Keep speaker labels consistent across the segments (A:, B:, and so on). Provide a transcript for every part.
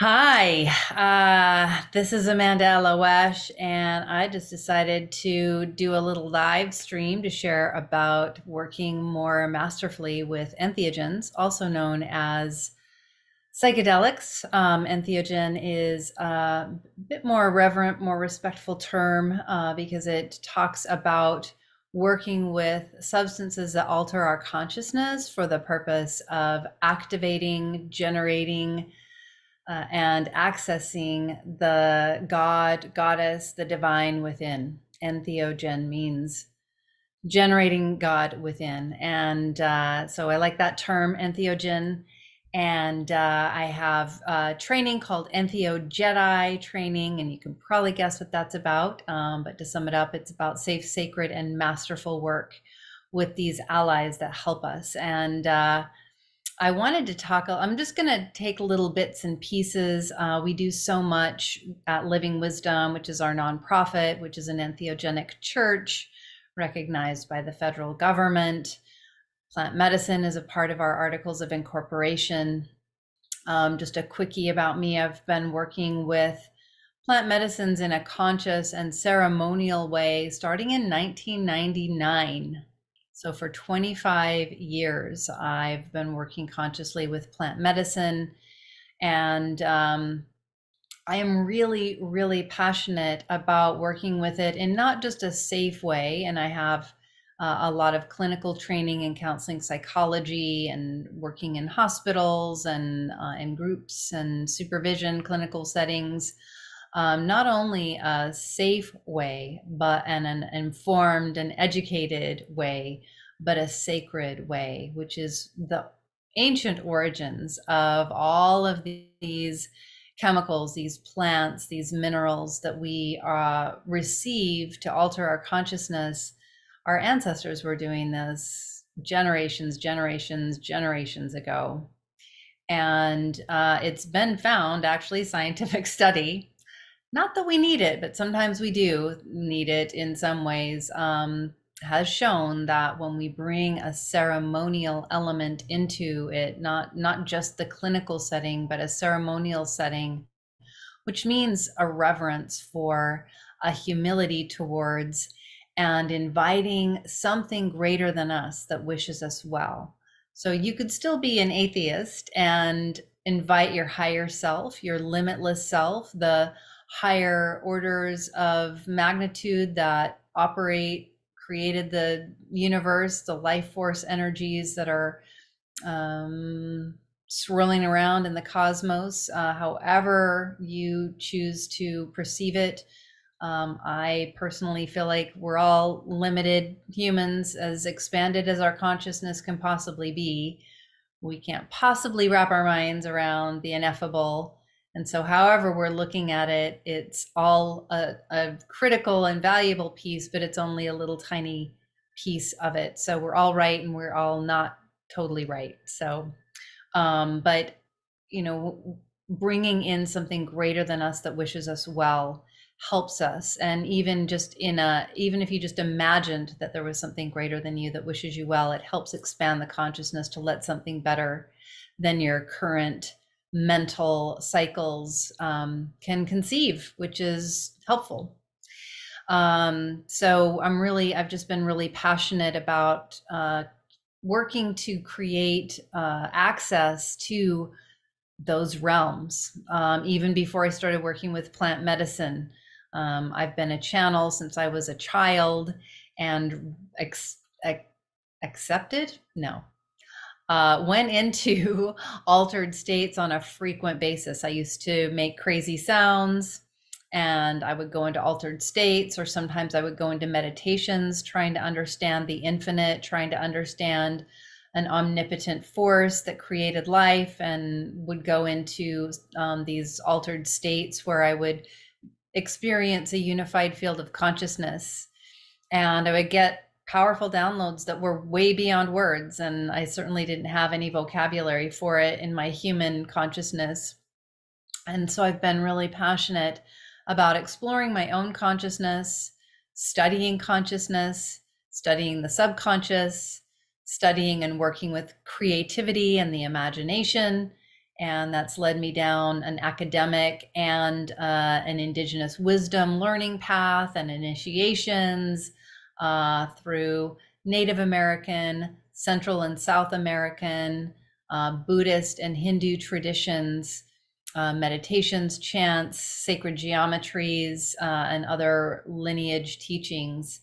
A: Hi, this is Amanda Loesch, and I just decided to do a little live stream to share about working more masterfully with entheogens, also known as psychedelics. Entheogen is a bit more reverent, more respectful term because it talks about working with substances that alter our consciousness for the purpose of activating, generating, and accessing the God, goddess, the divine within. Entheogen means generating God within. And so I like that term, entheogen. And I have training called EntheoJedi training, and you can probably guess what that's about. But to sum it up, it's about safe, sacred, and masterful work with these allies that help us. And I wanted to talk, I'm just going to take little bits and pieces. We do so much at Living Wisdom, which is our nonprofit, which is an entheogenic church recognized by the federal government. Plant medicine is a part of our articles of incorporation. Just a quickie about me, I've been working with plant medicines in a conscious and ceremonial way starting in 1999. So for 25 years, I've been working consciously with plant medicine. And I am really, really passionate about working with it in not just a safe way. And I have a lot of clinical training in counseling psychology and working in hospitals and in groups and supervision clinical settings. Not only a safe way, but an informed and educated way, but a sacred way, which is the ancient origins of all of these chemicals, these plants, these minerals that we receive to alter our consciousness. Our ancestors were doing this generations ago. And it's been found, actually, scientific study, not that we need it, but sometimes we do need it in some ways, has shown that when we bring a ceremonial element into it, not just the clinical setting, but a ceremonial setting, which means a reverence for, a humility towards, and inviting something greater than us that wishes us well. So you could still be an atheist and invite your higher self, your limitless self, the higher orders of magnitude that created the universe, the life force energies that are swirling around in the cosmos, however you choose to perceive it. I personally feel like we're all limited humans, as expanded as our consciousness can possibly be. We can't possibly wrap our minds around the ineffable. And so, however we're looking at it, it's all a critical and valuable piece, but it's only a little tiny piece of it. So we're all right and we're all not totally right. So, but, bringing in something greater than us that wishes us well helps us. And even if you just imagined that there was something greater than you that wishes you well, it helps expand the consciousness to let something better than your current mental cycles can conceive, which is helpful. So I've just been really passionate about working to create access to those realms. Even before I started working with plant medicine, I've been a channel since I was a child, and accepted? No. Went into altered states on a frequent basis. I used to make crazy sounds and I would go into altered states, or sometimes I would go into meditations, trying to understand the infinite, trying to understand an omnipotent force that created life, and would go into these altered states where I would experience a unified field of consciousness. And I would get powerful downloads that were way beyond words. And I certainly didn't have any vocabulary for it in my human consciousness. And so I've been really passionate about exploring my own consciousness, studying consciousness, studying the subconscious, studying and working with creativity and the imagination, And that's led me down an academic and an indigenous wisdom learning path and initiations through Native American, Central and South American, Buddhist and Hindu traditions, meditations, chants, sacred geometries, and other lineage teachings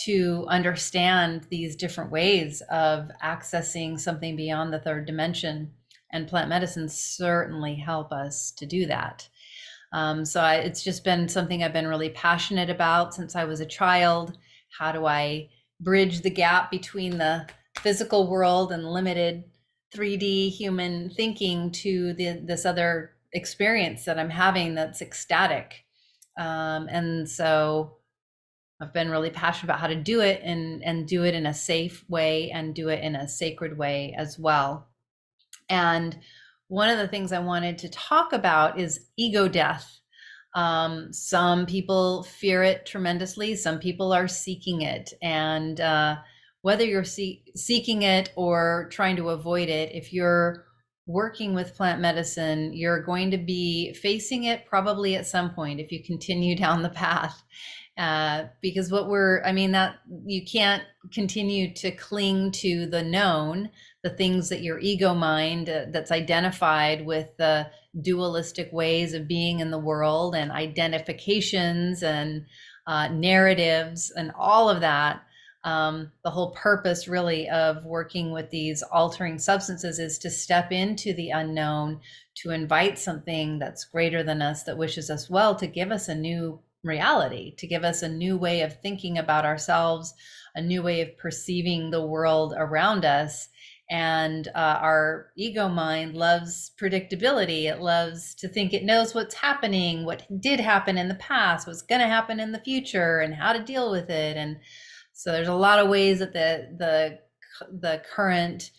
A: to understand these different ways of accessing something beyond the third dimension. And plant medicines certainly help us to do that. It's just been something I've been really passionate about since I was a child. How do I bridge the gap between the physical world and limited 3D human thinking to this other experience that I'm having that's ecstatic? And so I've been really passionate about how to do it and do it in a safe way and do it in a sacred way as well. And one of the things I wanted to talk about is ego death. Some people fear it tremendously. Some people are seeking it. And whether you're seeking it or trying to avoid it, if you're working with plant medicine, you're going to be facing it probably at some point if you continue down the path. Because that you can't continue to cling to the known, the things that your ego mind that's identified with the dualistic ways of being in the world and identifications and narratives and all of that. The whole purpose really of working with these altering substances is to step into the unknown, to invite something that's greater than us, that wishes us well, to give us a new reality, to give us a new way of thinking about ourselves, a new way of perceiving the world around us. And our ego mind loves predictability. It loves to think it knows what's happening, what did happen in the past, what's going to happen in the future, and how to deal with it. And so there's a lot of ways that the current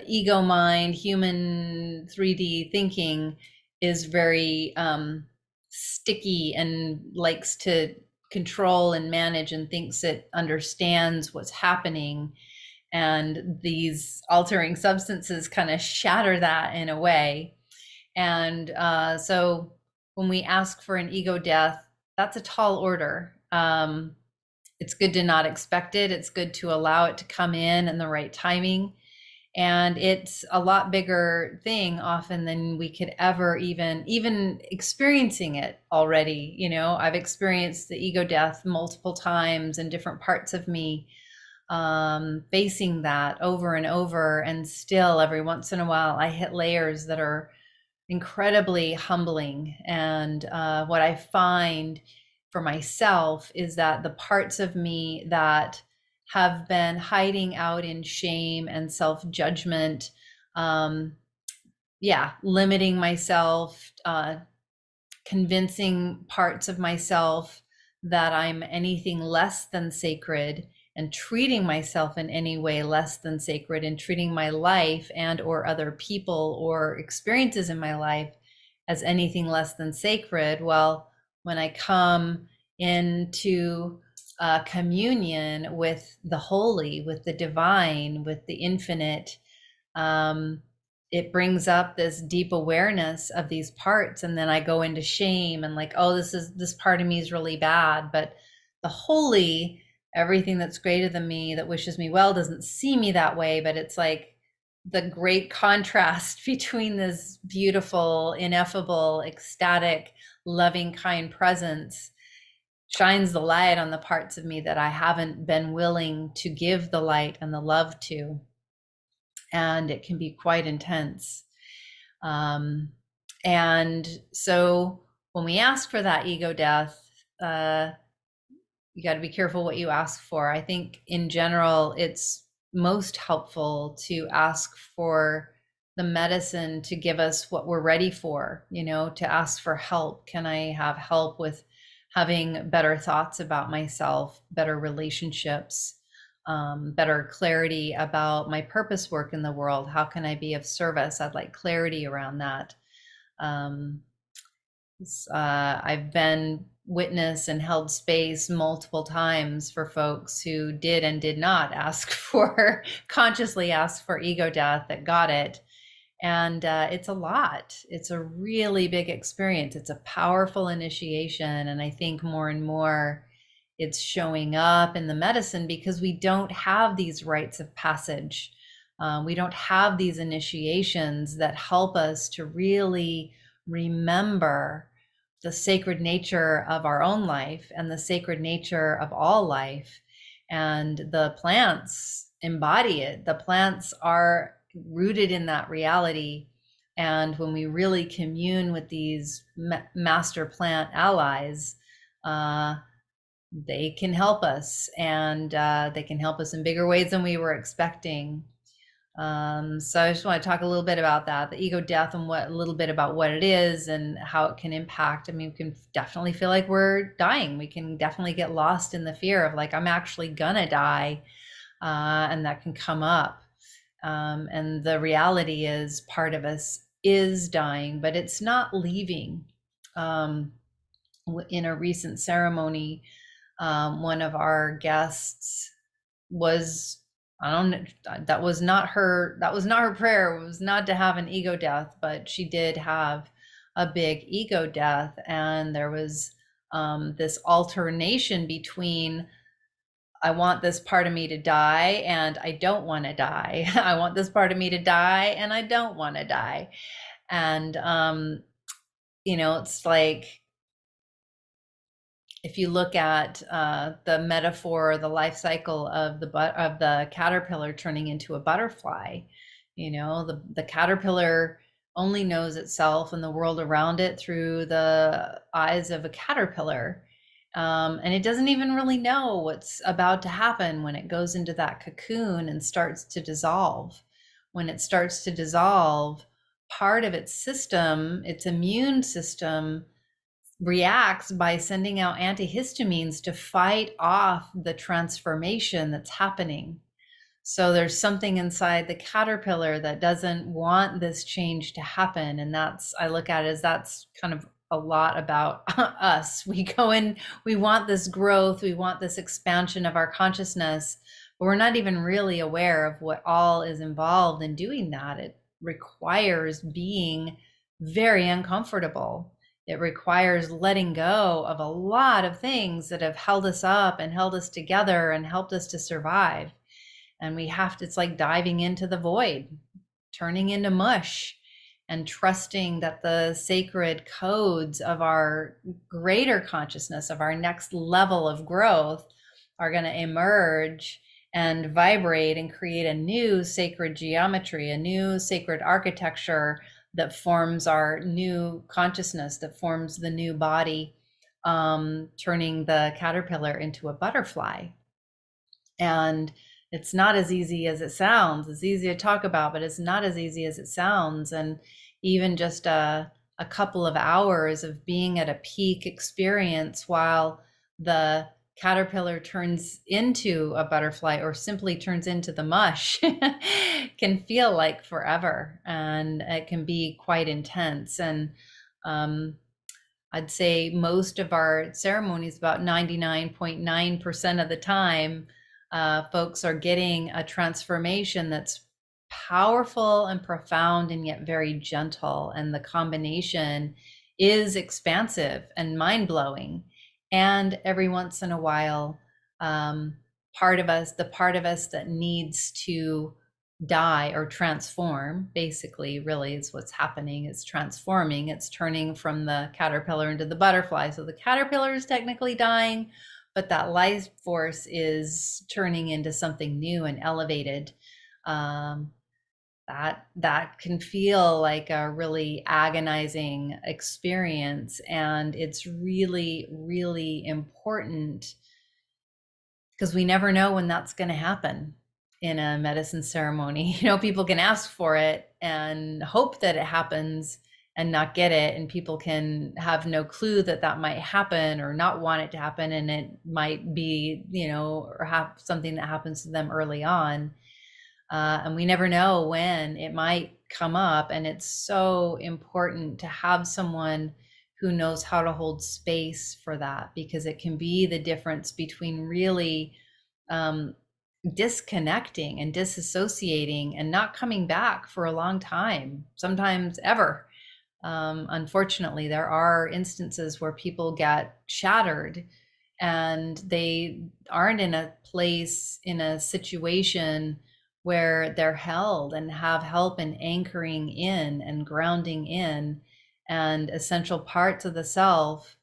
A: ego mind, human 3D thinking is very sticky and likes to control and manage and thinks it understands what's happening. And these altering substances kind of shatter that in a way. And so when we ask for an ego death, that's a tall order. It's good to not expect it. It's good to allow it to come in the right timing. And it's a lot bigger thing often than we could ever even experiencing it already. I've experienced the ego death multiple times in different parts of me, facing that over and over. And still every once in a while, I hit layers that are incredibly humbling. And what I find for myself is that the parts of me that have been hiding out in shame and self-judgment, limiting myself, convincing parts of myself that I'm anything less than sacred, and treating myself in any way less than sacred, and treating my life and or other people or experiences in my life as anything less than sacred. Well, when I come into communion with the holy, with the divine, with the infinite, it brings up this deep awareness of these parts. And then I go into shame and like, oh, this part of me is really bad. But the holy, everything that's greater than me, that wishes me well, doesn't see me that way. But it's like the great contrast between this beautiful, ineffable, ecstatic, loving, kind presence shines the light on the parts of me that I haven't been willing to give the light and the love to. And it can be quite intense. And so when we ask for that ego death, you got to be careful what you ask for. I think in general, it's most helpful to ask for the medicine to give us what we're ready for, to ask for help. Can I have help with having better thoughts about myself, better relationships, better clarity about my purpose work in the world? How can I be of service? I'd like clarity around that. I've been witness and held space multiple times for folks who did and did not ask for, consciously ask for ego death, that got it. And it's a lot. It's a really big experience. It's a powerful initiation. And I think more and more it's showing up in the medicine because we don't have these rites of passage. We don't have these initiations that help us to really remember the sacred nature of our own life and the sacred nature of all life. And the plants embody it. The plants are rooted in that reality. And when we really commune with these master plant allies, they can help us, and they can help us in bigger ways than we were expecting. So I just want to talk a little bit about that, the ego death, and a little bit about what it is and how it can impact. I mean, we can definitely feel like we're dying. We can definitely get lost in the fear of like, I'm actually gonna die, and that can come up. And the reality is part of us is dying, but it's not leaving. In a recent ceremony, one of our guests was, I don't know, that was not her prayer. It was not to have an ego death, but she did have a big ego death. And there was this alternation between, I want this part of me to die and I don't want to die. I want this part of me to die and I don't want to die. And it's like, if you look at the metaphor, the life cycle of the caterpillar turning into a butterfly, the caterpillar only knows itself and the world around it through the eyes of a caterpillar. And it doesn't even really know what's about to happen when it goes into that cocoon and starts to dissolve. When it starts to dissolve, part of its system, its immune system, reacts by sending out antihistamines to fight off the transformation that's happening. So there's something inside the caterpillar that doesn't want this change to happen. And I look at it as that's kind of a lot about us. We go in, we want this growth, we want this expansion of our consciousness, but we're not even really aware of what all is involved in doing that. It requires being very uncomfortable. It requires letting go of a lot of things that have held us up and held us together and helped us to survive. And it's like diving into the void, turning into mush, and trusting that the sacred codes of our greater consciousness, of our next level of growth, are going to emerge and vibrate and create a new sacred geometry, a new sacred architecture that forms our new consciousness, that forms the new body, turning the caterpillar into a butterfly. And it's not as easy as it sounds. It's easy to talk about, but it's not as easy as it sounds. And even just a couple of hours of being at a peak experience while the caterpillar turns into a butterfly or simply turns into the mush can feel like forever, and it can be quite intense. And I'd say most of our ceremonies, about 99.9% of the time, folks are getting a transformation that's powerful and profound and yet very gentle. And the combination is expansive and mind-blowing. And every once in a while, the part of us that needs to die or transform, basically, really is what's happening. It's transforming. It's turning from the caterpillar into the butterfly. So the caterpillar is technically dying, but that life force is turning into something new and elevated. That can feel like a really agonizing experience. And it's really, really important because we never know when that's going to happen in a medicine ceremony. People can ask for it and hope that it happens and not get it. And people can have no clue that might happen or not want it to happen. And it might be, or have something that happens to them early on. And we never know when it might come up. And it's so important to have someone who knows how to hold space for that, because it can be the difference between really disconnecting and disassociating and not coming back for a long time, sometimes ever. Unfortunately, there are instances where people get shattered and they aren't in a place, in a situation where they're held and have help in anchoring in and grounding in, and essential parts of the self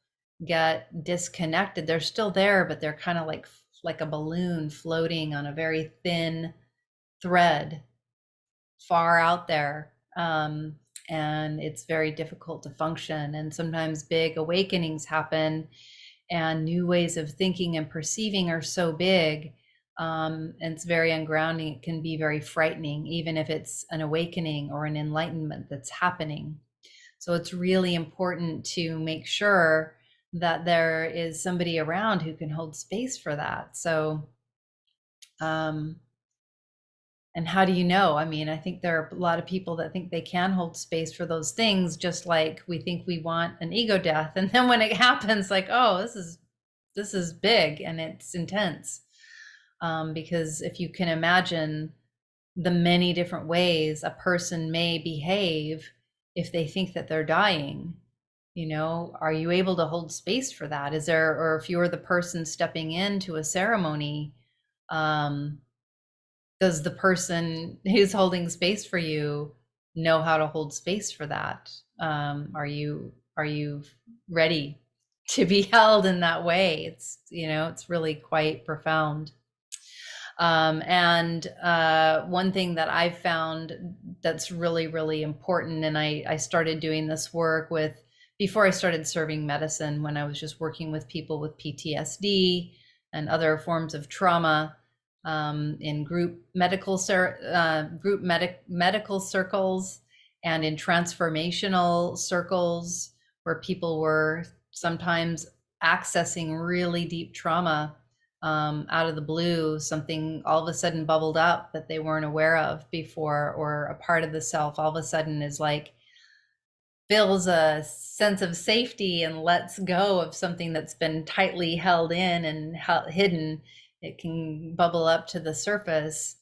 A: get disconnected. They're still there, but they're kind of like a balloon floating on a very thin thread far out there. And it's very difficult to function. And sometimes big awakenings happen, and new ways of thinking and perceiving are so big. And it's very ungrounding. It can be very frightening, even if it's an awakening or an enlightenment that's happening. So it's really important to make sure that there is somebody around who can hold space for that. So, and how do you know? I mean, I think there are a lot of people that think they can hold space for those things, just like we think we want an ego death. And then when it happens, like, oh, this is big and it's intense. Because if you can imagine the many different ways a person may behave if they think that they're dying, are you able to hold space for that? Is there, or if you're the person stepping into a ceremony, does the person who's holding space for you know how to hold space for that? Are you ready to be held in that way? It's really quite profound. And one thing that I've found that's really, really important, and I started doing this work before I started serving medicine, when I was just working with people with PTSD and other forms of trauma, in medical circles and in transformational circles, where people were sometimes accessing really deep trauma, out of the blue. Something all of a sudden bubbled up that they weren't aware of before, or a part of the self all of a sudden is like, feels a sense of safety and lets go of something that's been tightly held in and hidden. It can bubble up to the surface.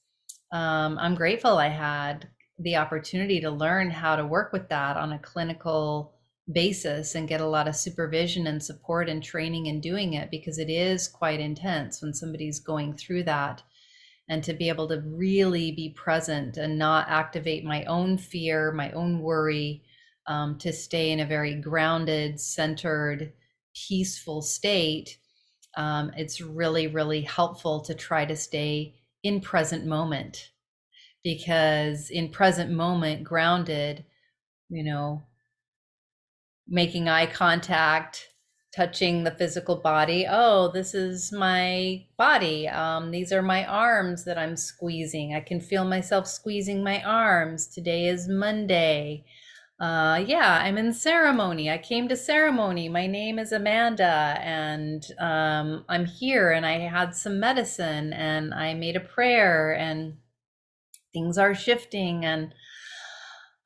A: I'm grateful I had the opportunity to learn how to work with that on a clinical basis and get a lot of supervision and support and training in doing it, because it is quite intense when somebody's going through that. And to be able to really be present and not activate my own fear, my own worry, to stay in a very grounded, centered, peaceful state. It's really, really helpful to try to stay in present moment, because in present moment, grounded, making eye contact, touching the physical body. Oh, this is my body. These are my arms that I'm squeezing. I can feel myself squeezing my arms. Today is Monday. Yeah, I'm in ceremony. I came to ceremony. My name is Amanda, and I'm here, and I had some medicine, and I made a prayer, and things are shifting, and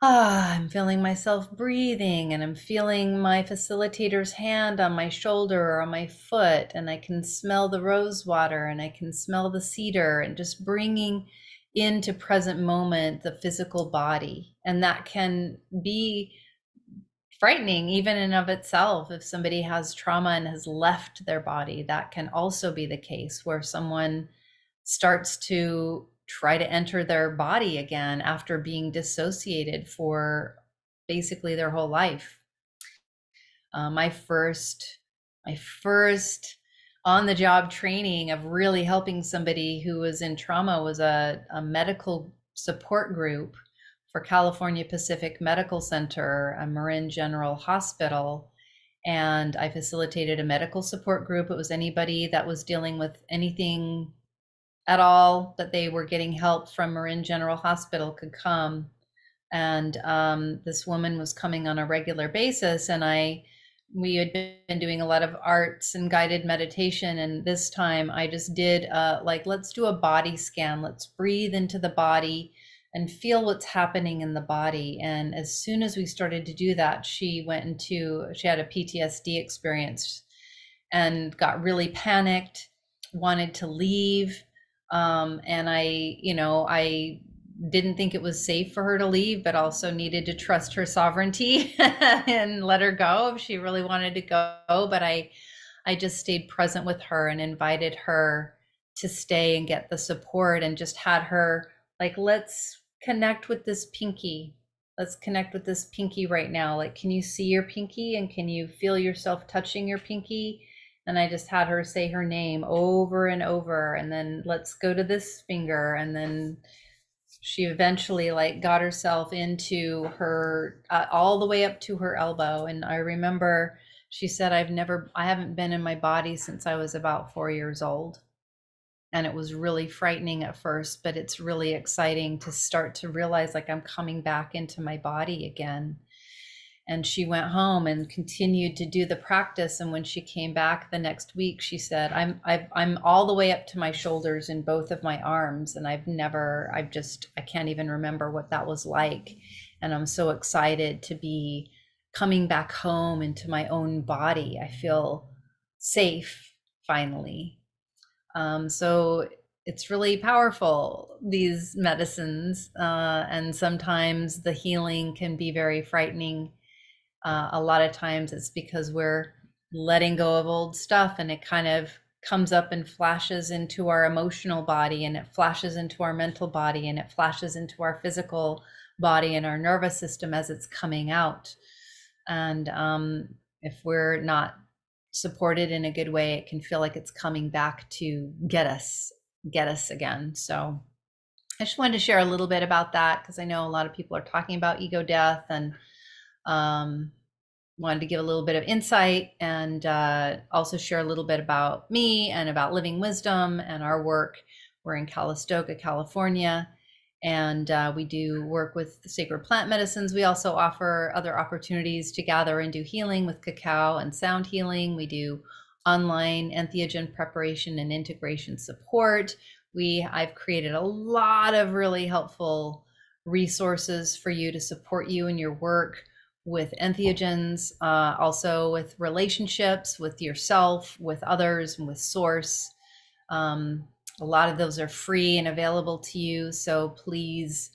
A: I'm feeling myself breathing, and I'm feeling my facilitator's hand on my shoulder or on my foot, and I can smell the rose water, and I can smell the cedar, and just bringing into present moment the physical body. And that can be frightening even in of itself. If somebody has trauma and has left their body, that can also be the case, where someone starts to try to enter their body again after being dissociated for basically their whole life. My first on-the-job training of really helping somebody who was in trauma was a medical support group for California Pacific Medical Center, a Marin General Hospital. And I facilitated a medical support group. It was anybody that was dealing with anything at all that they were getting help from Marin General Hospital could come. And this woman was coming on a regular basis, and we had been doing a lot of arts and guided meditation. And this time I just did let's do a body scan. Let's breathe into the body and feel what's happening in the body. And as soon as we started to do that, she had a PTSD experience and got really panicked, wanted to leave. And I didn't think it was safe for her to leave, but also needed to trust her sovereignty and let her go if she really wanted to go. But I just stayed present with her and invited her to stay and get the support, and just had her like, let's connect with this pinky. Let's connect with this pinky right now. Like, can you see your pinky and can you feel yourself touching your pinky? And I just had her say her name over and over, and then let's go to this finger. And then she eventually like got herself into her all the way up to her elbow. And I remember she said, I haven't been in my body since I was about 4 years old. And it was really frightening at first, but it's really exciting to start to realize like I'm coming back into my body again. And she went home and continued to do the practice. And when she came back the next week, she said, I'm all the way up to my shoulders in both of my arms. And I can't even remember what that was like. And I'm so excited to be coming back home into my own body. I feel safe finally. So it's really powerful, these medicines. And sometimes the healing can be very frightening. A lot of times it's because we're letting go of old stuff, and it kind of comes up and flashes into our emotional body, and it flashes into our mental body, and it flashes into our physical body and our nervous system as it's coming out. And if we're not supported in a good way, it can feel like it's coming back to get us again. So I just wanted to share a little bit about that, because I know a lot of people are talking about ego death, and wanted to give a little bit of insight, and also share a little bit about me and about Living Wisdom and our work. We're in Calistoga, California, and we do work with the sacred plant medicines. We also offer other opportunities to gather and do healing with cacao and sound healing. We do online entheogen preparation and integration support. I've created a lot of really helpful resources for you to support you in your work with entheogens, also with relationships with yourself, with others, and with source. A lot of those are free and available to you. So please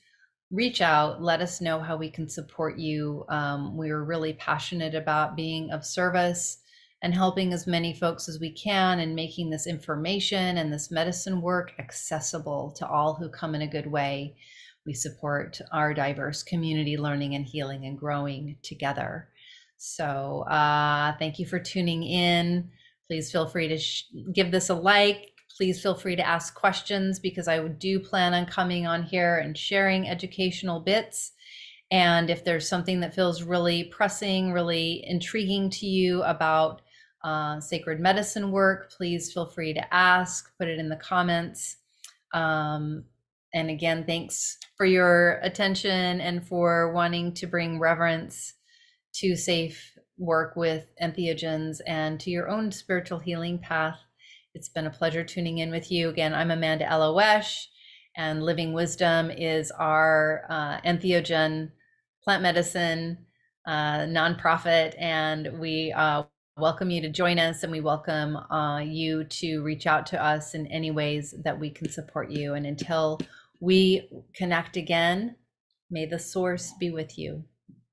A: reach out, let us know how we can support you. We're really passionate about being of service and helping as many folks as we can, and making this information and this medicine work accessible to all who come in a good way. We support our diverse community learning and healing and growing together. So thank you for tuning in. Please feel free to give this a like. Please feel free to ask questions, because I do plan on coming on here and sharing educational bits. And if there's something that feels really pressing, really intriguing to you about sacred medicine work, please feel free to ask, put it in the comments. And again, thanks for your attention and for wanting to bring reverence to safe work with entheogens and to your own spiritual healing path. It's been a pleasure tuning in with you. Again, I'm Amanda Elowesh, and Living Wisdom is our entheogen plant medicine nonprofit, and we welcome you to join us, and we welcome you to reach out to us in any ways that we can support you. And until we connect again, may the source be with you.